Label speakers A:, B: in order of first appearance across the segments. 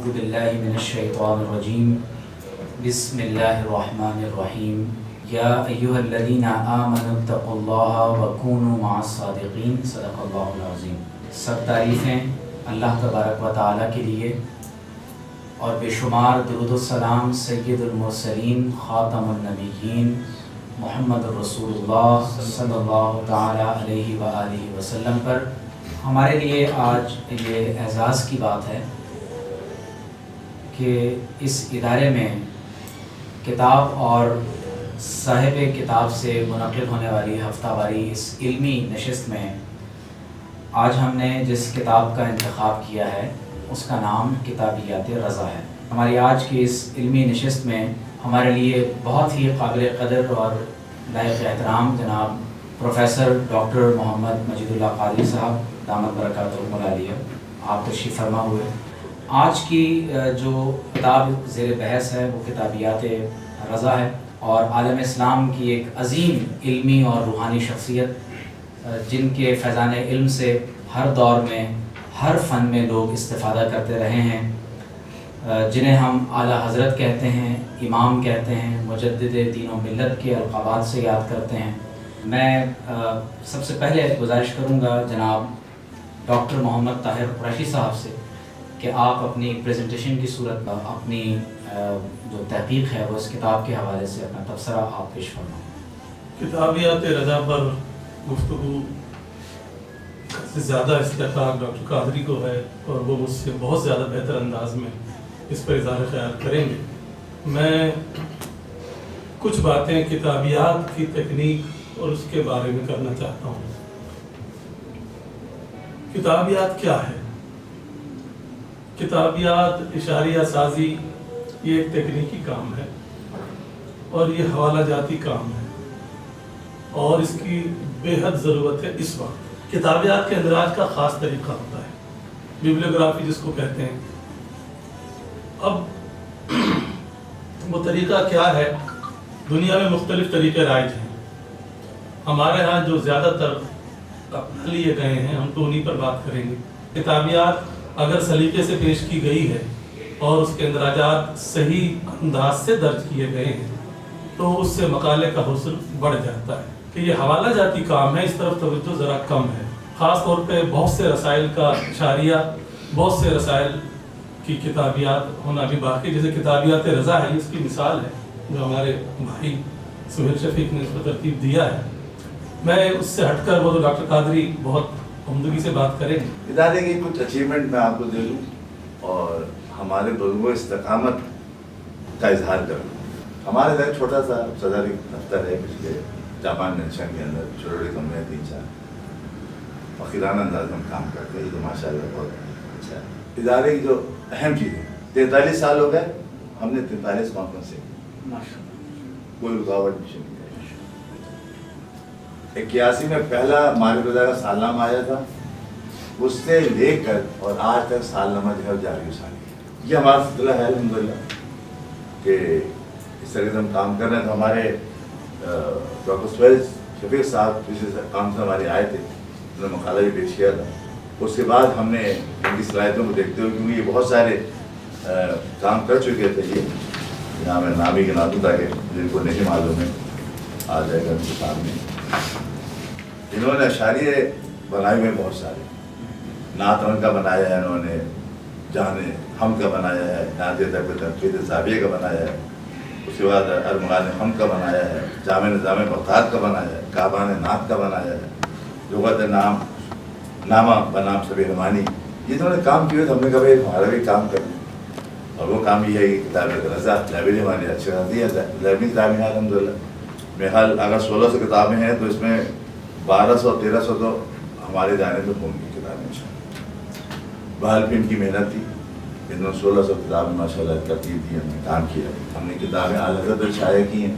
A: أعوذ بالله من الشيطان الرجيم بسم الله الرحمن الرحيم يا أيها الذين آمنوا اتقوا الله وكونوا مع الصادقين صدق اللہ العظیم۔ سب تعریفیں اللہ تبارک و تعالیٰ کے لیے اور بے شمار درود و سلام سید المرسلین خاتم النبیین محمد الرسول اللہ صلی اللہ تعالیٰ علیہ وآلہ وسلم پر۔ ہمارے لیے آج یہ اعزاز کی بات ہے کہ اس ادارے میں کتاب اور صاحب کتاب سے منعقد ہونے والی ہفتہ واری اس علمی نشست میں آج ہم نے جس کتاب کا انتخاب کیا ہے اس کا نام کتابیات رضا ہے۔ ہماری آج کی اس علمی نشست میں ہمارے لیے بہت ہی قابل قدر اور لائق احترام جناب پروفیسر ڈاکٹر محمد مجید اللہ قادری صاحب دامت برکاتہم العالیہ آپ تشریف فرما ہوئے۔ آج کی جو کتاب زیر بحث ہے وہ کتابیات رضا ہے اور عالم اسلام کی ایک عظیم علمی اور روحانی شخصیت جن کے فیضان علم سے ہر دور میں ہر فن میں لوگ استفادہ کرتے رہے ہیں، جنہیں ہم اعلیٰ حضرت کہتے ہیں، امام کہتے ہیں، مجدد دین و ملت کے القابات سے یاد کرتے ہیں۔ میں سب سے پہلے گزارش کروں گا جناب ڈاکٹر محمد طاہر قریشی صاحب سے کہ آپ اپنی پریزنٹیشن کی صورت میں اپنی جو تحقیق ہے وہ اس کتاب کے حوالے سے اپنا تبصرہ آپ پیش فرمائیں۔
B: کتابیات رضا پر گفتگو سے زیادہ استحقاق ڈاکٹر قادری کو ہے اور وہ مجھ سے بہت زیادہ بہتر انداز میں اس پر اظہار خیال کریں گے۔ میں کچھ باتیں کتابیات کی تکنیک اور اس کے بارے میں کرنا چاہتا ہوں۔ کتابیات کیا ہے؟ کتابیات اشاریہ سازی یہ ایک تکنیکی کام ہے اور یہ حوالہ جاتی کام ہے اور اس کی بے حد ضرورت ہے اس وقت۔ کتابیات کے اندراج کا خاص طریقہ ہوتا ہے، بیبلیوگرافی جس کو کہتے ہیں۔ اب وہ طریقہ کیا ہے؟ دنیا میں مختلف طریقے رائج ہیں۔ ہمارے ہاں جو زیادہ تر اپنا لیے گئے ہیں ہم تو انہی پر بات کریں گے۔ کتابیات اگر سلیقے سے پیش کی گئی ہے اور اس کے اندراجات صحیح انداز سے درج کیے گئے ہیں تو اس سے مقالے کا حسن بڑھ جاتا ہے کہ یہ حوالہ جاتی کام ہے، اس طرف توجہ ذرا کم ہے۔ خاص طور پہ بہت سے رسائل کا اشاریہ، بہت سے رسائل کی کتابیات ہونا بھی باقی، جیسے کتابیات رضا ہے، اس کی مثال ہے جو ہمارے بھائی سہیل شفیق نے اس پر ترتیب دیا ہے۔ میں اس سے ہٹ کر وہ تو ڈاکٹر قادری بہت عمدگی سے بات کریں گے۔
C: ادارے کی کچھ اچیومنٹ میں آپ کو دے دوں اور ہمارے بزرگوں استقامت کا اظہار کروں۔ ہمارے ادھر چھوٹا سا صدر دفتر ہے پچھلے جاپان جنکشن کے اندر، چھوٹے کمرے 3-4 فقیرانہ انداز میں ہم کام کرتے ہیں، یہ تو ماشاء اللہ بہت اچھا ہے۔ ادارے کی جو اہم چیزیں 43 سال ہو گئے، ہم نے 43 کانفرنسیں کوئی رکاوٹ نہیں ہے۔ 81 میں پہلا مالک رضا کا سالنامہ آیا تھا، اس سے لے کر اور آج تک سالنامہ جو ہے جاری و ساری، یہ ہمارا سلسلہ ہے الحمدللہ کہ اس طرح سے ہم کام کر رہے ہیں۔ تو ہمارے ڈاکٹر سہیل شفیق صاحب پچھلے کام سے ہمارے آئے تھے، انہوں نے مقالہ بھی پیش کیا تھا۔ اس کے بعد ہم نے ان کی صلاحیتوں کو دیکھتے ہوئے، کیونکہ یہ بہت سارے کام کر چکے تھے، یہ یہاں میں نام ہی گنا دوں تاکہ جن کو نہیں معلوم ہے آ جائے گا ان کے سامنے۔ انہوں نے اشاریے بنائے ہوئے بہت سارے، نعت ان کا بنایا ہے، انہوں نے جہاں ہم کا بنایا ہے، نعت تنقید زاویہ کا بنایا ہے، اس کے بعد ارمغان ہم کا بنایا ہے، جامع نظام بغداد کا بنایا ہے، کعبان نعت کا بنایا ہے، لغت نامہ بنام سب رحمانی، یہ انہوں نے کام کیے تو ہم نے کہا بھائی ہمارا بھی کام کریں، اور وہ کام یہ ہے کہ کتابیات رضا لائبریری ہماری اچھی رہتی ہے، لائبریری کتابیں ہیں الحمدللہ۔ میرے خیال اگر 1600 کتابیں ہیں تو اس میں 1200-1300 تو ہمارے جانے تو ہوں گی کتابیں۔ بہرحال بھی ان کی محنت تھی، انہوں نے 1600 کتابیں ماشاء اللہ ترتیب دی، ہم نے کام کیا۔ ہم نے کتابیں اعلیٰ حضرت پر شائع کی ہیں،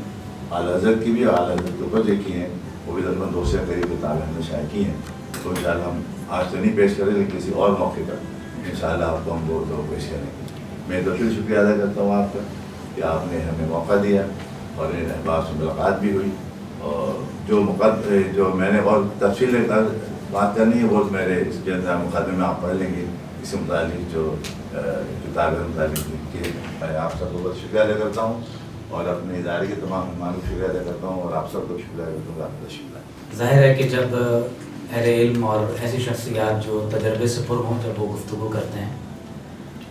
C: اعلیٰ حضرت کی بھی اور اعلیٰ حضرت کے اوپر دیکھی ہیں، وہ بھی تقریباً 200 کے قریب کتابیں ہم نے شائع کی ہیں۔ تو انشاءاللہ ہم آج تو نہیں پیش کریں لیکن کسی اور موقع پر انشاءاللہ آپ کو ہم وہ پیش کریں گے۔ میں تو پھر شکریہ ادا کرتا ہوں آپ کا کہ آپ نے ہمیں موقع دیا اور ان احباب سے ملاقات بھی ہوئی، اور جو میں نے اور تفصیل بات کرنی ہے وہ میرے اس کے اندر مقدمے میں آپ پڑھ لیں گے، اس سے متعلق جو تعلیم کے میں آپ سب کو بہت شکریہ ادا کرتا ہوں اور اپنے ادارے کے تمام مہمانوں کو شکریہ ادا کرتا ہوں اور آپ سب کو شکریہ ادا کرتا ہوں. آپ کا شکریہ.
A: ظاہر ہے کہ جب اہل علم اور ایسی شخصیات جو تجربے سے پر ہوں جب وہ گفتگو کرتے ہیں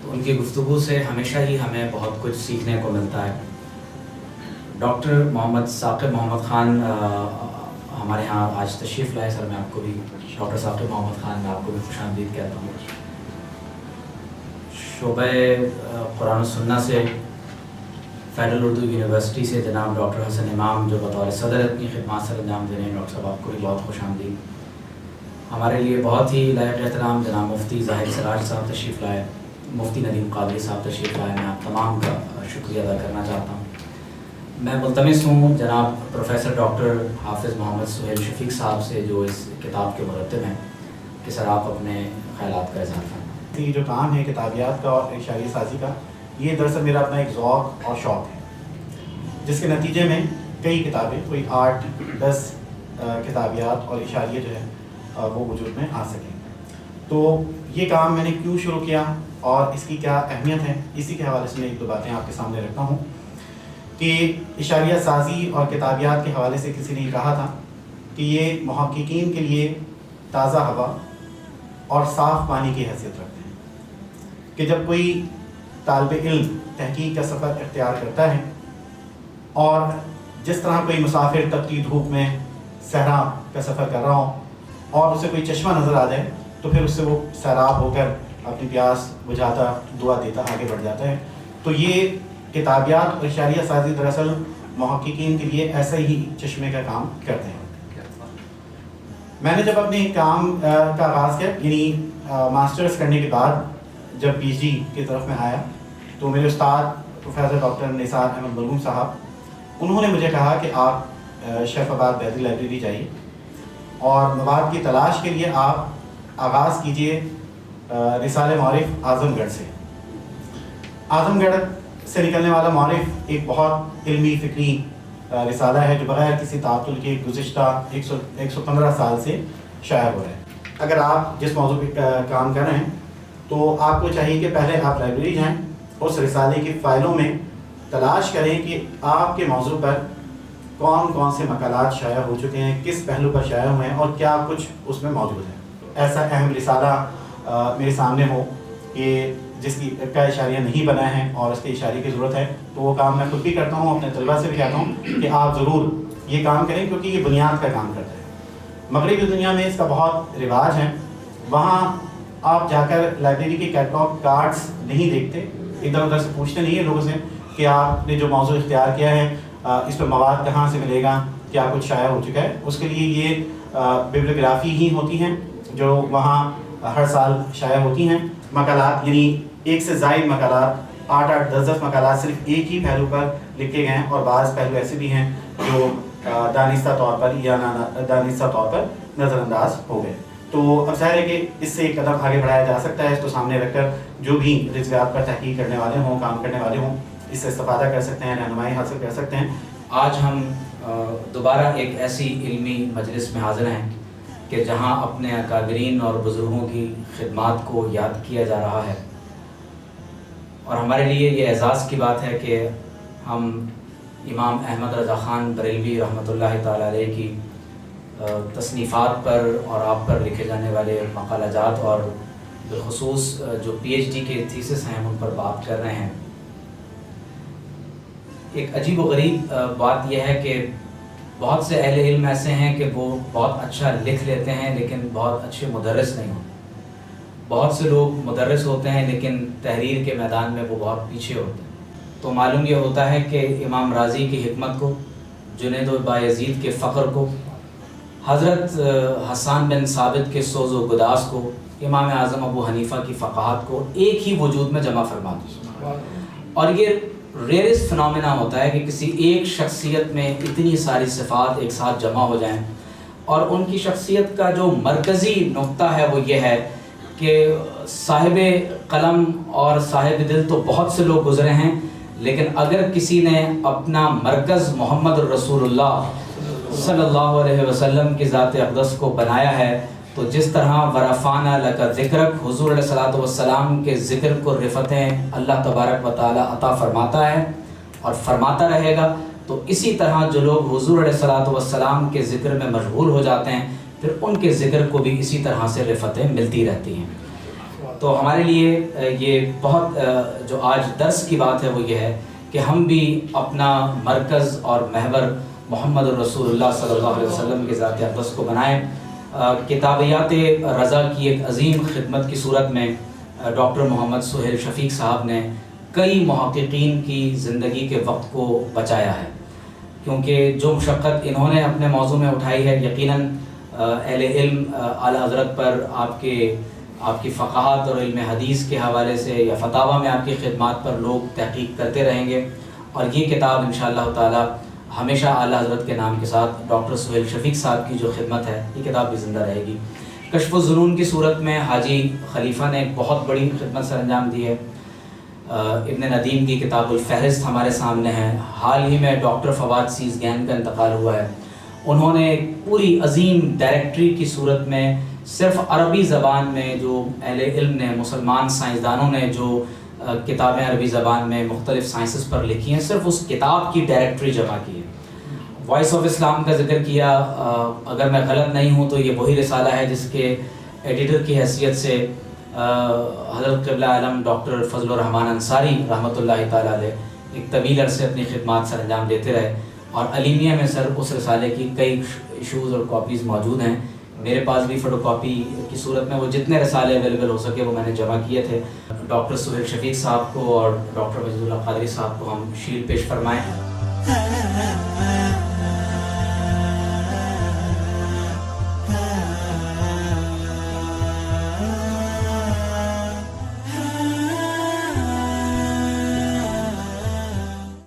A: تو ان کی گفتگو سے ہمیشہ ہی ہمیں بہت کچھ سیکھنے کو ملتا ہے. ڈاکٹر محمد ثاقب محمد خان ہمارے ہاں آج تشریف لائے. سر میں آپ کو بھی ڈاکٹر ثاقب محمد خان میں آپ کو بھی خوش آمدید کہتا ہوں. شعبہ قرآن و سنہ سے فیڈرل اردو یونیورسٹی سے جناب ڈاکٹر حسن امام جو بطور صدر اپنی خدمات سر انجام دے رہے ہیں. ڈاکٹر صاحب آپ کو بھی بہت خوش آمدید. ہمارے لیے بہت ہی لائق احترام جناب مفتی ظاہر سراج صاحب تشریف لائے. مفتی ندیم قادری صاحب تشریف لائے. میں آپ تمام کا شکریہ ادا کرنا چاہتا ہوں. میں ملتمس ہوں جناب پروفیسر ڈاکٹر حافظ محمد سہیل شفیق صاحب سے جو اس کتاب کے مرتب ہیں کہ سر آپ اپنے خیالات کا اظہار فرمائیں.
D: یہ جو کام ہے کتابیات کا اور اشاریہ سازی کا، یہ دراصل میرا اپنا ایک ذوق اور شوق ہے، جس کے نتیجے میں کئی کتابیں، کوئی 8-10 کتابیات اور اشاریہ جو ہے وہ وجود میں آ سکیں. تو یہ کام میں نے کیوں شروع کیا اور اس کی کیا اہمیت ہے، اسی کے حوالے سے میں 1-2 باتیں آپ کے سامنے رکھتا ہوں. کہ اشاریہ سازی اور کتابیات کے حوالے سے کسی نے یہ کہا تھا کہ یہ محققین کے لیے تازہ ہوا اور صاف پانی کی حیثیت رکھتے ہیں. کہ جب کوئی طالب علم تحقیق کا سفر اختیار کرتا ہے اور جس طرح کوئی مسافر تپتی دھوپ میں صحرا کا سفر کر رہا ہو اور اسے کوئی چشمہ نظر آ جائے تو پھر اس سے وہ سیراب ہو کر اپنی پیاس بجھاتا، دعا دیتا آگے بڑھ جاتا ہے. تو یہ کتابیات اور اشاریہ سازی دراصل محققین کے لیے ایسا ہی چشمے کا کام کرتے ہیں. میں نے جب اپنے کام کا آغاز کیا، یعنی ماسٹرز کرنے کے بعد جب پی ایچ ڈی کی طرف میں آیا تو میرے استاد پروفیسر ڈاکٹر نثار احمد ملغوم صاحب انہوں نے مجھے کہا کہ آپ شیخ آباد بیدری لائبریری جائیے اور مواد کی تلاش کے لیے آپ آغاز کیجئے رسالہ معارف اعظم گڑھ سے. اعظم گڑھ سے نکلنے والا معارف ایک بہت علمی فکری رسالہ ہے جو بغیر کسی تعطل کے گزشتہ 115 سال سے شائع ہو رہا ہے. اگر آپ جس موضوع پہ کام کر رہے ہیں تو آپ کو چاہیے کہ پہلے آپ لائبریری جائیں، اس رسالے کی فائلوں میں تلاش کریں کہ آپ کے موضوع پر کون کون سے مقالات شائع ہو چکے ہیں، کس پہلو پر شائع ہوئے ہیں اور کیا کچھ اس میں موجود ہے. ایسا اہم رسالہ میرے سامنے ہو کہ جس کی کا اشاریہ نہیں بنا ہے اور اس کے اشاریے کی ضرورت ہے تو وہ کام میں خود بھی کرتا ہوں، اپنے طلبہ سے بھی کہتا ہوں کہ آپ ضرور یہ کام کریں کیونکہ یہ بنیاد کا کام کرتا ہے. مغربی دنیا میں اس کا بہت رواج ہے. وہاں آپ جا کر لائبریری کے کیٹلاگ کارڈز نہیں دیکھتے، ادھر ادھر سے پوچھتے نہیں ہیں لوگوں سے کہ آپ نے جو موضوع اختیار کیا ہے اس پہ مواد کہاں سے ملے گا، کیا کچھ شائع ہو چکا ہے. اس کے لیے یہ بیبلیوگرافی ہی ہوتی ہیں جو وہاں ہر سال شائع ہوتی ہیں. مقالات یعنی 1 سے زائد مقالات، 8-8 10-10 مقالات صرف ایک ہی پہلو پر لکھے گئے ہیں اور بعض پہلو ایسے بھی ہیں جو دانستہ طور پر یا دانستہ طور پر نظر انداز ہو گئے. تو اب ظاہر ہے کہ اس سے ایک قدم آگے بڑھایا جا سکتا ہے. اس کو سامنے رکھ کر جو بھی رضویات پر تحقیق کرنے والے ہوں، کام کرنے والے ہوں، اس سے استفادہ کر سکتے ہیں، رہنمائی حاصل کر سکتے ہیں.
A: آج ہم دوبارہ ایک ایسی علمی مجلس میں حاضر ہیں کہ جہاں اپنے اکابرین اور بزرگوں کی خدمات کو یاد کیا جا رہا ہے اور ہمارے لیے یہ اعزاز کی بات ہے کہ ہم امام احمد رضا خان بریلوی رحمۃ اللہ تعالی علیہ کی تصنیفات پر اور آپ پر لکھے جانے والے مقالہ جات اور بالخصوص جو پی ایچ ڈی کے تھیسس ہیں ان پر بات کر رہے ہیں. ایک عجیب و غریب بات یہ ہے کہ بہت سے اہل علم ایسے ہیں کہ وہ بہت اچھا لکھ لیتے ہیں لیکن بہت اچھے مدرس نہیں ہوتے. بہت سے لوگ مدرس ہوتے ہیں لیکن تحریر کے میدان میں وہ بہت پیچھے ہوتے ہیں. تو معلوم یہ ہوتا ہے کہ امام رازی کی حکمت کو، جنید و بایزید کے فقر کو، حضرت حسان بن ثابت کے سوز و گداز کو، امام اعظم ابو حنیفہ کی فقاہت کو ایک ہی وجود میں جمع فرما دیا. اور یہ ریئرسٹ فنومینا ہوتا ہے کہ کسی ایک شخصیت میں اتنی ساری صفات ایک ساتھ جمع ہو جائیں. اور ان کی شخصیت کا جو مرکزی نقطہ ہے وہ یہ ہے کہ صاحب قلم اور صاحب دل تو بہت سے لوگ گزرے ہیں، لیکن اگر کسی نے اپنا مرکز محمد الرسول اللہ صلی اللہ علیہ وسلم کی ذات اقدس کو بنایا ہے تو جس طرح ورفعنا لک ذکرک، حضور علیہ الصلوۃ والسلام کے ذکر کو رفتیں اللہ تبارک و تعالی عطا فرماتا ہے اور فرماتا رہے گا، تو اسی طرح جو لوگ حضور علیہ الصلوۃ والسلام کے ذکر میں مشغول ہو جاتے ہیں پھر ان کے ذکر کو بھی اسی طرح سے رفتیں ملتی رہتی ہیں۔ تو ہمارے لیے یہ بہت جو آج درس کی بات ہے وہ یہ ہے کہ ہم بھی اپنا مرکز اور محور محمد الرسول اللہ صلی اللہ علیہ وسلم کے ذات اقدس کو بنائیں۔ کتابیات رضا کی ایک عظیم خدمت کی صورت میں ڈاکٹر محمد سہیل شفیق صاحب نے کئی محققین کی زندگی کے وقت کو بچایا ہے، کیونکہ جو مشقت انہوں نے اپنے موضوع میں اٹھائی ہے یقیناً اہل علم اعلیٰ حضرت پر آپ کی فقاہت اور علم حدیث کے حوالے سے یا فتاوی میں آپ کی خدمات پر لوگ تحقیق کرتے رہیں گے، اور یہ کتاب انشاءاللہ تعالی ہمیشہ اعلیٰ حضرت کے نام کے ساتھ ڈاکٹر سہیل شفیق صاحب کی جو خدمت ہے یہ کتاب بھی زندہ رہے گی۔ کشف الظنون کی صورت میں حاجی خلیفہ نے ایک بہت بڑی خدمت سر انجام دی ہے۔ ابن ندیم کی کتاب الفہرست ہمارے سامنے ہے۔ حال ہی میں ڈاکٹر فواد سیزگین کا انتقال ہوا ہے، انہوں نے ایک پوری عظیم ڈائریکٹری کی صورت میں صرف عربی زبان میں جو اہل علم نے، مسلمان سائنسدانوں نے جو کتابیں عربی زبان میں مختلف سائنسز پر لکھی ہیں، صرف اس کتاب کی ڈائریکٹری جمع کی ہے۔ وائس آف اسلام کا ذکر کیا، اگر میں غلط نہیں ہوں تو یہ وہی رسالہ ہے جس کے ایڈیٹر کی حیثیت سے حضرت قبلہ عالم ڈاکٹر فضل الرحمن انصاری رحمۃ اللہ تعالیٰ علیہ ایک طویل عرصے اپنی خدمات سر انجام دیتے رہے، اور علیمیہ میں سر اس رسالے کی کئی ایشوز اور کاپیز موجود ہیں۔ میرے پاس بھی فوٹو کاپی کی صورت میں وہ جتنے رسالے اویلیبل ہو سکے وہ میں نے جمع کیے تھے۔ ڈاکٹر سہیل شفیق صاحب کو اور ڈاکٹر وجود اللہ قادری صاحب کو ہم شیل پیش فرمائیں۔